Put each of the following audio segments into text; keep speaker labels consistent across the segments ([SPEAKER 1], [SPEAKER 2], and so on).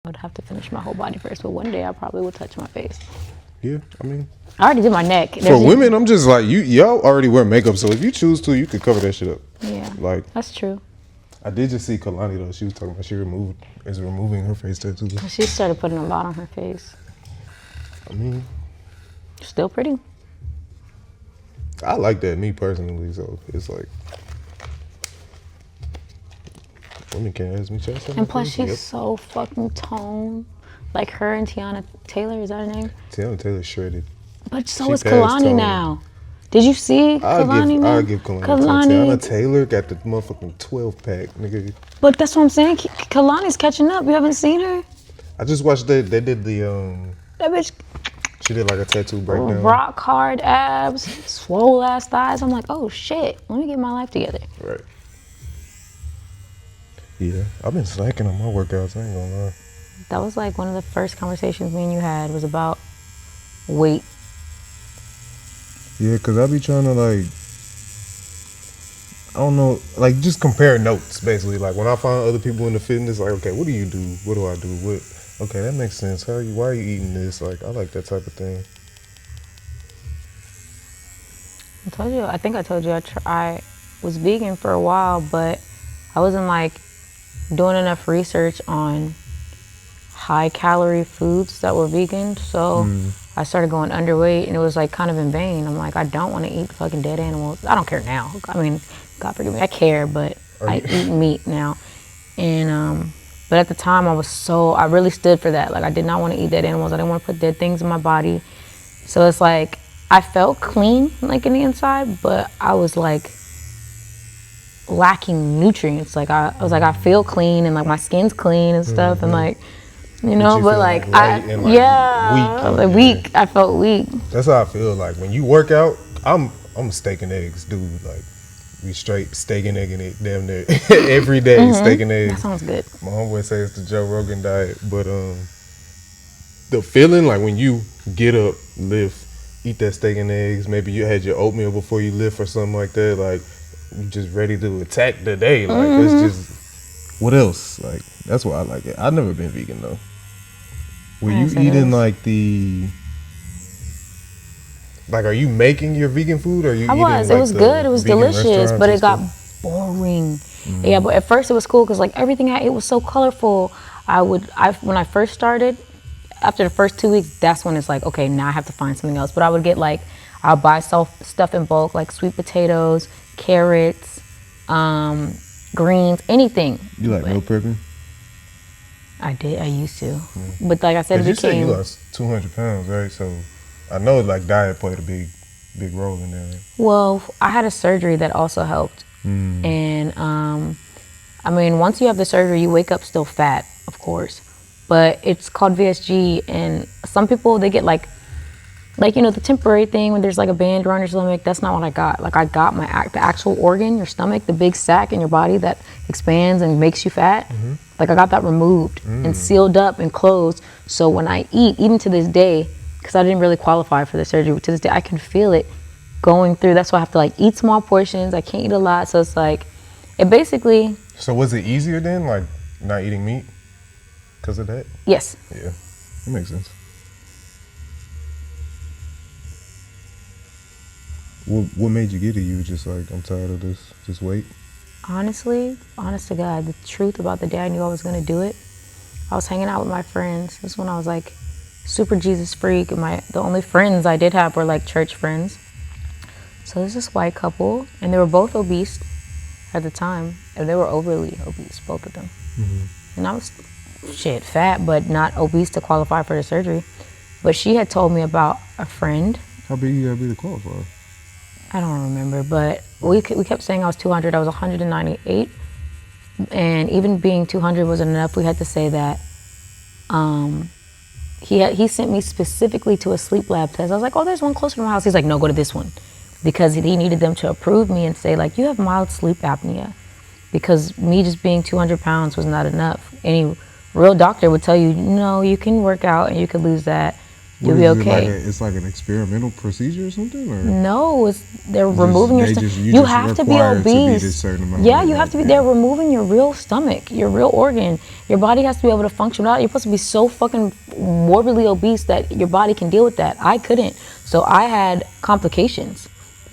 [SPEAKER 1] I would have to finish my whole body first, but one day I probably will touch my face.
[SPEAKER 2] Yeah, I mean,
[SPEAKER 1] I already did my neck.
[SPEAKER 2] for women, I'm just like, y'all already wear makeup, so if you choose to, you could cover that shit up.
[SPEAKER 1] Yeah,
[SPEAKER 2] like
[SPEAKER 1] that's true.
[SPEAKER 2] I did just see Kalani though. She was talking about is removing her face tattoo.
[SPEAKER 1] She started putting a lot on her face.
[SPEAKER 2] I mean,
[SPEAKER 1] still pretty.
[SPEAKER 2] I like that, me personally. So it's like women can't ask me chest.
[SPEAKER 1] And plus, she's so fucking toned. Like her and Tiana Taylor, is that her name?
[SPEAKER 2] Tiana Taylor shredded.
[SPEAKER 1] But so is Kalani now. Did you see Kalani now?
[SPEAKER 2] I'll give Kalani. Tiana Taylor got the motherfucking 12 pack, nigga.
[SPEAKER 1] But that's what I'm saying. Kalani's catching up. You haven't seen her?
[SPEAKER 2] I just watched they did the
[SPEAKER 1] that bitch.
[SPEAKER 2] She did like a tattoo breakdown.
[SPEAKER 1] Rock hard abs, swole ass thighs. I'm like, oh shit, let me get my life together.
[SPEAKER 2] Right. Yeah, I've been slacking on my workouts, I ain't gonna lie.
[SPEAKER 1] That was like one of the first conversations me and you had was about weight.
[SPEAKER 2] Yeah, cause I be trying to like, I don't know, like just compare notes basically. Like when I find other people in the fitness, like, okay, what do you do? What do I do? Okay, that makes sense. Why are you eating this? Like, I like that type of thing.
[SPEAKER 1] I think I told you I was vegan for a while, but I wasn't like doing enough research on high calorie foods that were vegan. So I started going underweight, and it was like kind of in vain. I'm like, I don't want to eat fucking dead animals. I don't care now. I mean, God forgive me, I care, but I eat meat now. And but at the time I really stood for that. Like I did not want to eat dead animals. I didn't want to put dead things in my body. So it's like I felt clean like in the inside, but I was like lacking nutrients. Like I was like, I feel clean and like my skin's clean and stuff and like, you know, but like weak. I felt weak.
[SPEAKER 2] That's how I feel. Like when you work out, I'm steak and eggs, dude. Like we straight steak and egg in it, damn near every day. Steak and eggs.
[SPEAKER 1] That sounds good.
[SPEAKER 2] My homeboy says it's the Joe Rogan diet, but the feeling like when you get up, lift, eat that steak and eggs. Maybe you had your oatmeal before you lift or something like that. Like you just ready to attack the day. Like it's just what else? Like that's why I like it. I've never been vegan though. Were you eating like are you making your vegan food or are you eating like
[SPEAKER 1] it was good, it was delicious, but it got boring. Yeah, but at first it was cool because like everything I ate was so colorful. When I first started, after the first 2 weeks, that's when it's like, okay, now I have to find something else. But I would get like, I'll buy stuff in bulk, like sweet potatoes, carrots, greens, anything.
[SPEAKER 2] You like meal prepping?
[SPEAKER 1] I used to. But like I said, it became...
[SPEAKER 2] You said you lost 200 pounds, right? So I know like diet played a big role in there.
[SPEAKER 1] Well, I had a surgery that also helped. And I mean, once you have the surgery, you wake up still fat, of course. But it's called VSG, and some people, they get like you know, the temporary thing when there's like a band around your stomach. That's not what I got. Like I got the actual organ, your stomach, the big sac in your body that expands and makes you fat. Like I got that removed and sealed up and closed. So when I eat, even to this day, because I didn't really qualify for the surgery, but to this day I can feel it going through. That's why I have to like eat small portions. I can't eat a lot. So it's like, it basically.
[SPEAKER 2] So was it easier then, like not eating meat because of that?
[SPEAKER 1] Yes.
[SPEAKER 2] Yeah, that makes sense. What made you get it? You were just like, I'm tired of this, just wait?
[SPEAKER 1] Honestly, honest to God, the truth about the day I knew I was gonna do it, I was hanging out with my friends. This is when I was like super Jesus freak, and the only friends I did have were like church friends. So there's this white couple, and they were both obese at the time, and they were overly obese, both of them. And I was fat, but not obese to qualify for the surgery. But she had told me about a friend.
[SPEAKER 2] How big you gotta be to qualify?
[SPEAKER 1] I don't remember, but we kept saying I was 200. I was 198, and even being 200 wasn't enough. We had to say that he sent me specifically to a sleep lab test. I was like, oh, there's one closer to my house. He's like, no, go to this one, because he needed them to approve me and say like, you have mild sleep apnea, because me just being 200 pounds was not enough. Any real doctor would tell you, no, you can work out and you can lose that, You'll be okay.
[SPEAKER 2] It's like an experimental procedure or something? Or?
[SPEAKER 1] No, they're removing your stomach. You have to be obese. Yeah, you have to be. They're removing your real stomach, your real organ. Your body has to be able to function without. You're supposed to be so fucking morbidly obese that your body can deal with that. I couldn't. So I had complications.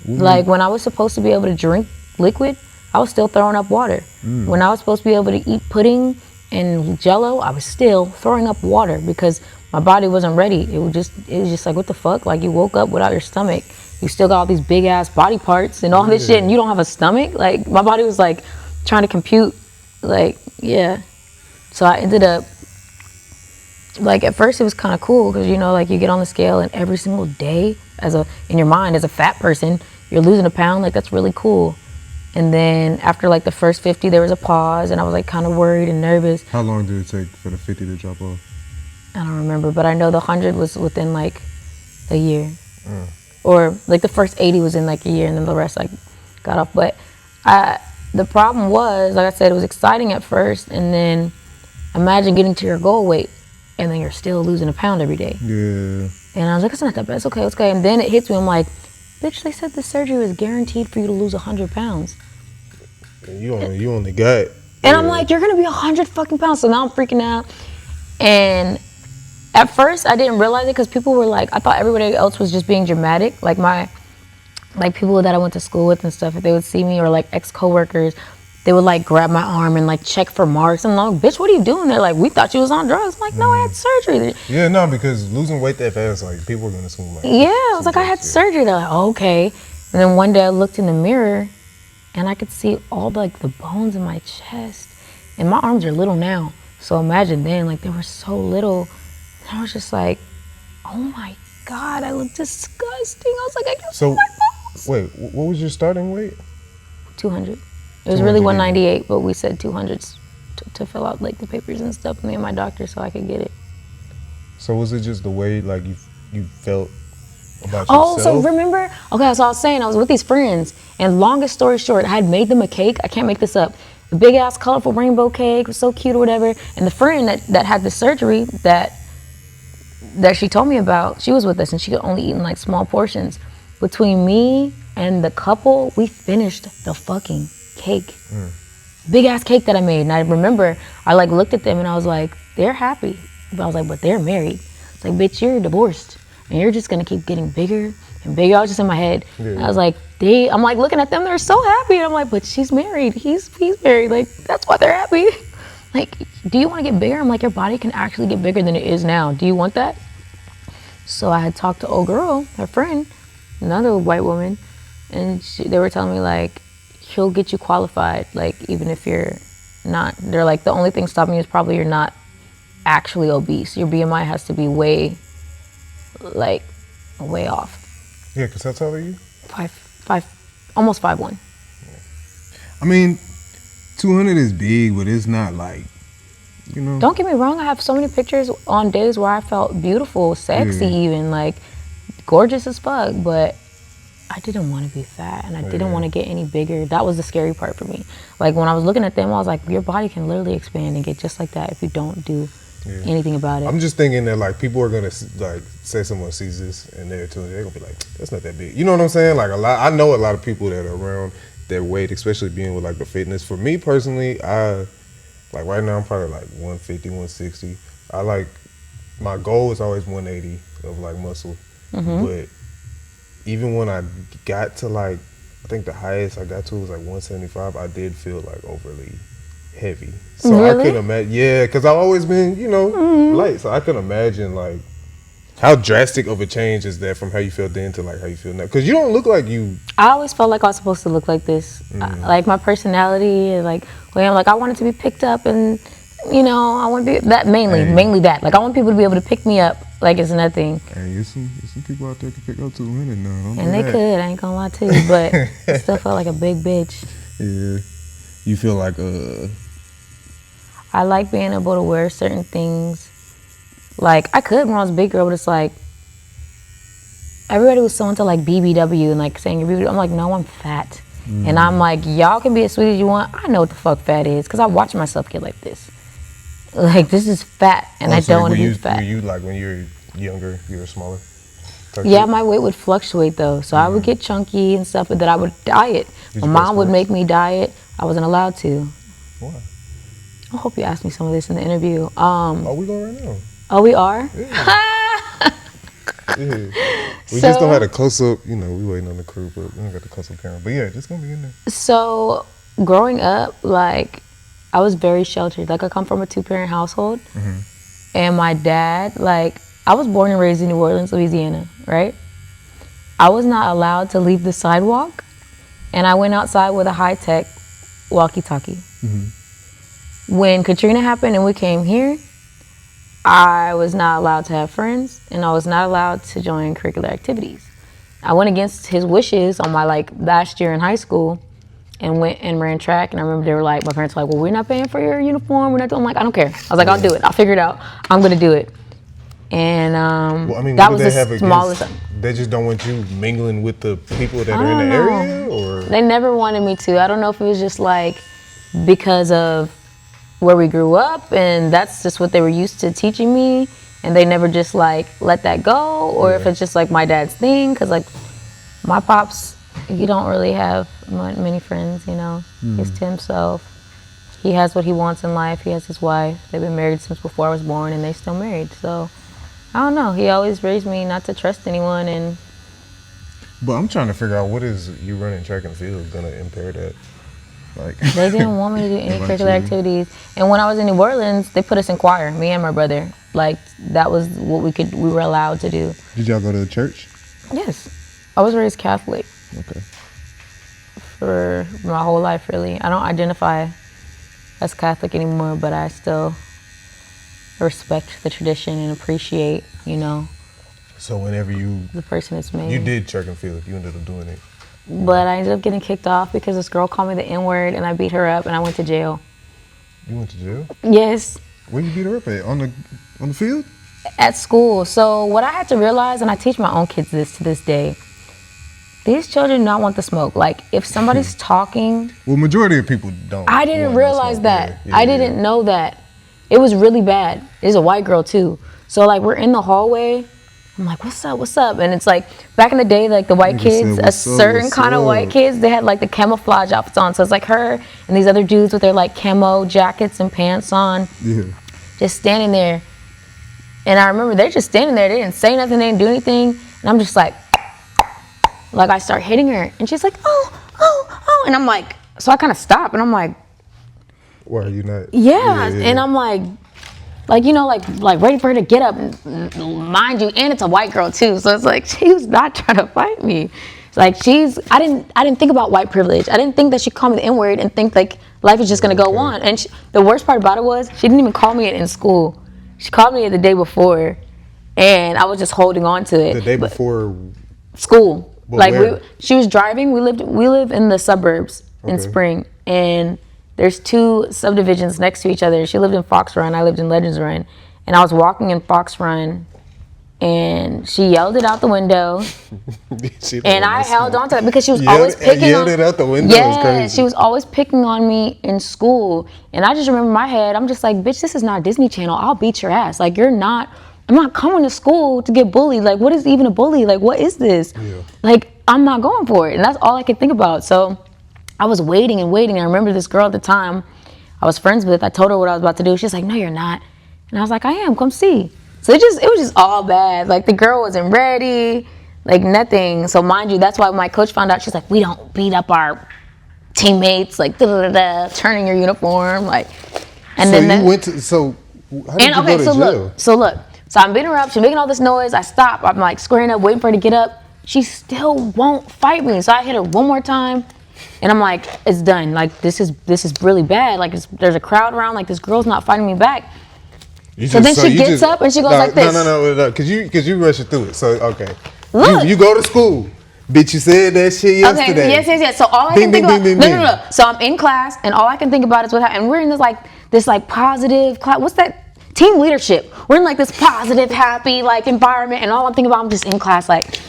[SPEAKER 1] Like when I was supposed to be able to drink liquid, I was still throwing up water. When I was supposed to be able to eat pudding and Jello, I was still throwing up water because my body wasn't ready. It was just like, what the fuck? Like, you woke up without your stomach. You still got all these big ass body parts and all this shit, and you don't have a stomach. Like, my body was like trying to compute. Like, yeah. So I ended up, like, at first it was kind of cool because, you know, like, you get on the scale and every single day in your mind as a fat person, you're losing a pound. Like, that's really cool. And then after like the first 50, there was a pause and I was like kind of worried and nervous.
[SPEAKER 2] How long did it take for the 50 to drop off?
[SPEAKER 1] I don't remember, but I know the 100 was within like a year. Or like the first 80 was in like a year and then the rest I got off. But the problem was, like I said, it was exciting at first, and then imagine getting to your goal weight and then you're still losing a pound every day.
[SPEAKER 2] Yeah.
[SPEAKER 1] And I was like, it's not that bad, it's okay. And then it hits me, I'm like, bitch, they said the surgery was guaranteed for you to lose 100 pounds.
[SPEAKER 2] You only got.
[SPEAKER 1] And I'm like, you're gonna be 100 fucking pounds. So now I'm freaking out. And at first, I didn't realize it because people were like, I thought everybody else was just being dramatic. Like people that I went to school with and stuff, if they would see me, or like ex-coworkers, they would like grab my arm and like check for marks. I'm like, bitch, what are you doing? They're like, we thought you was on drugs. I'm like, no, I had surgery.
[SPEAKER 2] Yeah, no, because losing weight that fast, like, people are gonna assume like.
[SPEAKER 1] Yeah, I was like, I had surgery. They're like, oh, okay. And then one day I looked in the mirror and I could see all like the bones in my chest. And my arms are little now. So imagine then, like, they were so little. And I was just like, oh my God, I look disgusting. I was like, I can see my bones.
[SPEAKER 2] Wait, what was your starting weight?
[SPEAKER 1] 200. It was really 198, but we said 200s to fill out like the papers and stuff, me and my doctor, so I could get it.
[SPEAKER 2] So was it just the way like you felt about yourself?
[SPEAKER 1] Oh, so remember? Okay, so I was saying I was with these friends, and longest story short, I had made them a cake. I can't make this up. A big ass colorful rainbow cake, was so cute or whatever. And the friend that had the surgery that she told me about, she was with us and she could only eat in like small portions. Between me and the couple, we finished the fucking cake. Big ass cake that I made. And I remember I like looked at them and I was like, they're happy. But I was like, but they're married. It's like, bitch, you're divorced and you're just gonna keep getting bigger and bigger. I was just in my head. Yeah. I was like, I'm like looking at them, they're so happy. And I'm like, but she's married, he's married. Like, that's why they're happy. Like, do you want to get bigger? I'm like, your body can actually get bigger than it is now. Do you want that? So I had talked to old girl, her friend, another white woman, and they were telling me like, he'll get you qualified, like even if you're not. They're like, the only thing stopping you is probably you're not actually obese. Your BMI has to be way off.
[SPEAKER 2] Yeah, because how tall are you?
[SPEAKER 1] 5, almost 5'1".
[SPEAKER 2] I mean, 200 is big, but it's not like, you know.
[SPEAKER 1] Don't get me wrong, I have so many pictures on days where I felt beautiful, sexy, even like gorgeous as fuck, but I didn't want to be fat and I didn't want to get any bigger. That was the scary part for me. Like when I was looking at them, I was like, your body can literally expand and get just like that if you don't do anything about it.
[SPEAKER 2] I'm just thinking that like people are gonna like say someone sees this and they're gonna be like, that's not that big. You know what I'm saying? Like I know a lot of people that are around their weight, especially being with like the fitness. For me personally, I like right now I'm probably like 150, 160. I like, my goal is always 180 of like muscle, but even when I got to like, I think the highest I got to was like 175, I did feel like overly heavy. So really? I couldn't imagine, because I've always been, you know, light. So I couldn't imagine like, how drastic of a change is that from how you felt then to like how you feel now? Because you don't look like you. I always felt like I was supposed to look like this. Like my personality, like when I'm like, I wanted to be picked up and, you know, I want to be that mainly that. Like I want people to be able to pick me up like it's nothing. Hey, there's some people out there can pick up 200 now.
[SPEAKER 1] And they could, I ain't gonna lie to you, but I still felt like a big bitch.
[SPEAKER 2] Yeah. You feel like
[SPEAKER 1] I like being able to wear certain things. Like, I could when I was a big girl, but it's like, everybody was so into like BBW and like saying you're BBW. I'm like, no, I'm fat. And I'm like, y'all can be as sweet as you want. I know what the fuck fat is, because I watch myself get like this. Like, this is fat, and I don't want to be fat.
[SPEAKER 2] Were you like, when you're younger, you were smaller?
[SPEAKER 1] Yeah, my weight would fluctuate though. So I would get chunky and stuff, but then I would diet. My mom would make me diet. I wasn't allowed to.
[SPEAKER 2] Why?
[SPEAKER 1] I hope you asked me some of this in the interview.
[SPEAKER 2] Oh, we going right now.
[SPEAKER 1] Oh, we are?
[SPEAKER 2] Yeah. Yeah. We just don't have a close-up, we waiting on the crew, but we don't got the close-up camera. But yeah, just gonna be in there.
[SPEAKER 1] So growing up, like, I was very sheltered. Like, I come from a 2-parent household. And my dad, like, I was born and raised in New Orleans, Louisiana, right? I was not allowed to leave the sidewalk, and I went outside with a high-tech walkie-talkie. When Katrina happened and we came here, I was not allowed to have friends, and I was not allowed to join curricular activities. I went against his wishes on my, like, last year in high school and went and ran track. And I remember they were like, my parents were like, well, we're not paying for your uniform. We're not doing, I'm like, I don't care. I was like, I'll do it. I'll figure it out. I'm going to do it. And that was the smallest.
[SPEAKER 2] They just don't want you mingling with the people that are in the area? Or
[SPEAKER 1] they never wanted me to. I don't know if it was just like because of where we grew up and that's just what they were used to teaching me and they never just like let that go, or if it's just like my dad's thing, because like my pops, he don't really have many friends, he's to himself. He has what he wants in life. He has his wife. They've been married since before I was born and they still married. So I don't know, he always raised me not to trust anyone.
[SPEAKER 2] But I'm trying to figure out, what is you running track and field gonna impair that? Like,
[SPEAKER 1] they didn't want me to do any curricular activities. And when I was in New Orleans, they put us in choir, me and my brother. Like, that was what we were allowed to do.
[SPEAKER 2] Did y'all go to the church?
[SPEAKER 1] Yes. I was raised Catholic.
[SPEAKER 2] Okay.
[SPEAKER 1] For my whole life, really. I don't identify as Catholic anymore, but I still respect the tradition and appreciate,
[SPEAKER 2] So whenever
[SPEAKER 1] the person it's made.
[SPEAKER 2] You did track and field, you ended up doing it.
[SPEAKER 1] But I ended up getting kicked off because this girl called me the N-word and I beat her up and I went to jail.
[SPEAKER 2] You went to jail?
[SPEAKER 1] Yes.
[SPEAKER 2] Where you beat her up at? On the field?
[SPEAKER 1] At school. So what I had to realize, and I teach my own kids this to this day, these children do not want the smoke. Like, if somebody's talking...
[SPEAKER 2] Well, majority of people don't.
[SPEAKER 1] I didn't realize that. I didn't know that. It was really bad. It's a white girl, too. So, like, we're in the hallway. I'm like, what's up? And it's like, back in the day, like the white kids, a certain kind of white kids, they had like the camouflage outfits on. So it's like her and these other dudes with their like camo jackets and pants on, just standing there. And I remember they're just standing there. They didn't say nothing, they didn't do anything. And I'm just like I start hitting her. And she's like, oh. And I'm like, so I kind of stop and I'm like,
[SPEAKER 2] why are you not?
[SPEAKER 1] Yeah. And I'm like ready for her to get up, and mind you, and it's a white girl too, so it's like she was not trying to fight me. It's like I didn't think about white privilege. I didn't think that she called me the N-word and think like life is just gonna go on. And the worst part about it was she didn't even call me it in school. She called me it the day before, and I was just holding on to it.
[SPEAKER 2] The day before
[SPEAKER 1] school.
[SPEAKER 2] But
[SPEAKER 1] like she was driving. We live in the suburbs in Spring, and there's 2 subdivisions next to each other. She lived in Fox Run, I lived in Legends Run. And I was walking in Fox Run, and she yelled it out the window. And I held on to it because she was always picking
[SPEAKER 2] yelled it out the window.
[SPEAKER 1] Yeah, she was always picking on me in school. And I just remember in my head, I'm just like, bitch, this is not Disney Channel. I'll beat your ass. Like, I'm not coming to school to get bullied. Like, what is even a bully? Like, what is this? Yeah. Like, I'm not going for it. And that's all I could think about. So I was waiting. I remember this girl at the time I was friends with. I told her what I was about to do. She's like, no, you're not. And I was like, I am. Come see. So it was just all bad. Like, the girl wasn't ready, like nothing. So mind you, that's why my coach found out. She's like, we don't beat up our teammates, like turning your uniform, like. And
[SPEAKER 2] so
[SPEAKER 1] then
[SPEAKER 2] you went to. So how did you go to jail?
[SPEAKER 1] So I'm beating her up. She's making all this noise. I stop. I'm like squaring up, waiting for her to get up. She still won't fight me. So I hit her one more time. And I'm like, it's done. Like, this is really bad. Like, there's a crowd around. Like, this girl's not fighting me back. So then she gets up and she goes like this.
[SPEAKER 2] No. Because you rushing through it. So, okay. Look. You go to school. Bitch, you said that shit yesterday.
[SPEAKER 1] Okay, yes. So all I can think about... No. So I'm in class, and all I can think about is what happened. And we're in this positive class. What's that? Team leadership. We're in, like, this positive, happy, like, environment. And all I'm thinking about, I'm just in class, like...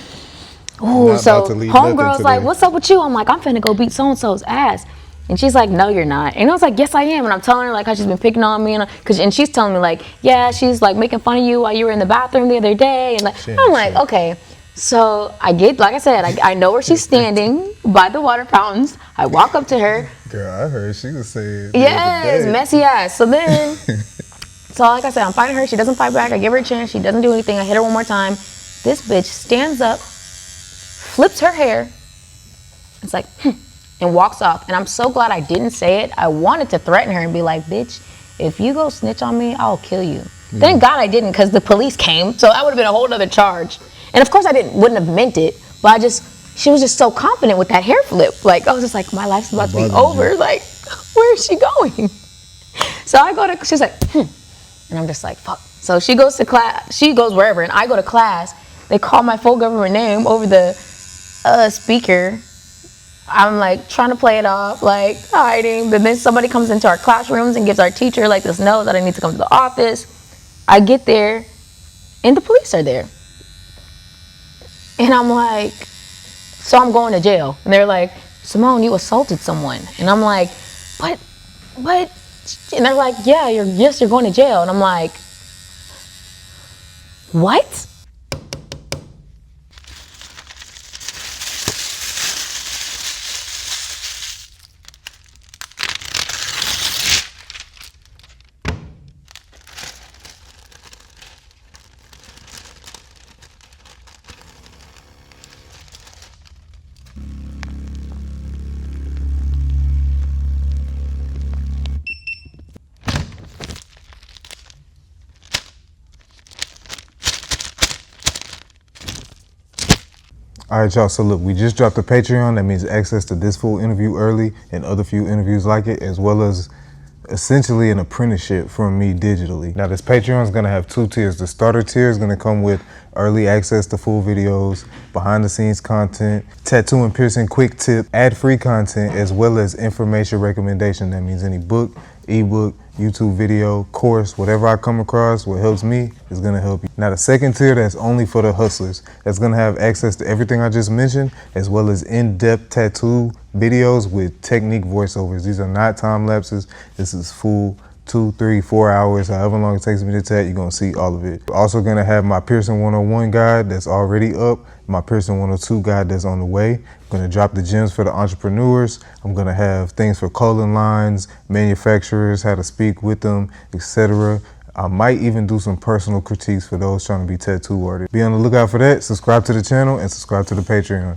[SPEAKER 1] Ooh, so homegirl's like, what's up with you? I'm like, I'm finna go beat so-and-so's ass. And she's like, no, you're not. And I was like, yes, I am. And I'm telling her like how she's been picking on me, and she's telling me like, yeah, she's like making fun of you while you were in the bathroom the other day. And like, I'm like, okay. So I get, like I said, I know where she's standing by the water fountains. I walk up to her.
[SPEAKER 2] Girl, I heard she was saying.
[SPEAKER 1] Yes, messy ass. So then, so like I said, I'm fighting her. She doesn't fight back. I give her a chance. She doesn't do anything. I hit her one more time. This bitch stands up, flips her hair. It's like, and walks off. And I'm so glad I didn't say it. I wanted to threaten her and be like, bitch, if you go snitch on me, I'll kill you. Thank God I didn't, because the police came. So that would have been a whole other charge. And of course I wouldn't have meant it, but she was just so confident with that hair flip. Like, I was just like, my life's about to be over. Like, where is she going? So I go to, she's like, and I'm just like, fuck. So she goes to class, she goes wherever, and I go to class. They call my full government name over the speaker. I'm like trying to play it off, like hiding. But then somebody comes into our classrooms and gives our teacher like this note that I need to come to the office. I get there, and the police are there. And I'm like, so I'm going to jail. And they're like, Simone, you assaulted someone. And I'm like, but, and they're like, yeah, you're going to jail. And I'm like, what?
[SPEAKER 2] All right, y'all. So look, we just dropped the Patreon. That means access to this full interview early and other few interviews like it, as well as essentially an apprenticeship from me digitally. Now, this Patreon is going to have 2 tiers. The starter tier is going to come with early access to full videos, behind the scenes content, tattoo and piercing quick tip, ad-free content, as well as information recommendation. That means any book, ebook, YouTube video, course, whatever I come across, what helps me is gonna help you. Now the second tier, that's only for the hustlers. That's gonna have access to everything I just mentioned, as well as in-depth tattoo videos with technique voiceovers. These are not time lapses. This is full 2, 3, 4 hours, however long it takes me to tat, you're gonna see all of it. We're also gonna have my Piercing 101 guide that's already up, my Piercing 102 guide that's on the way. I'm gonna drop the gems for the entrepreneurs. I'm gonna have things for clothing lines, manufacturers, how to speak with them, etc. I might even do some personal critiques for those trying to be tattoo artists. Be on the lookout for that. Subscribe to the channel and subscribe to the Patreon.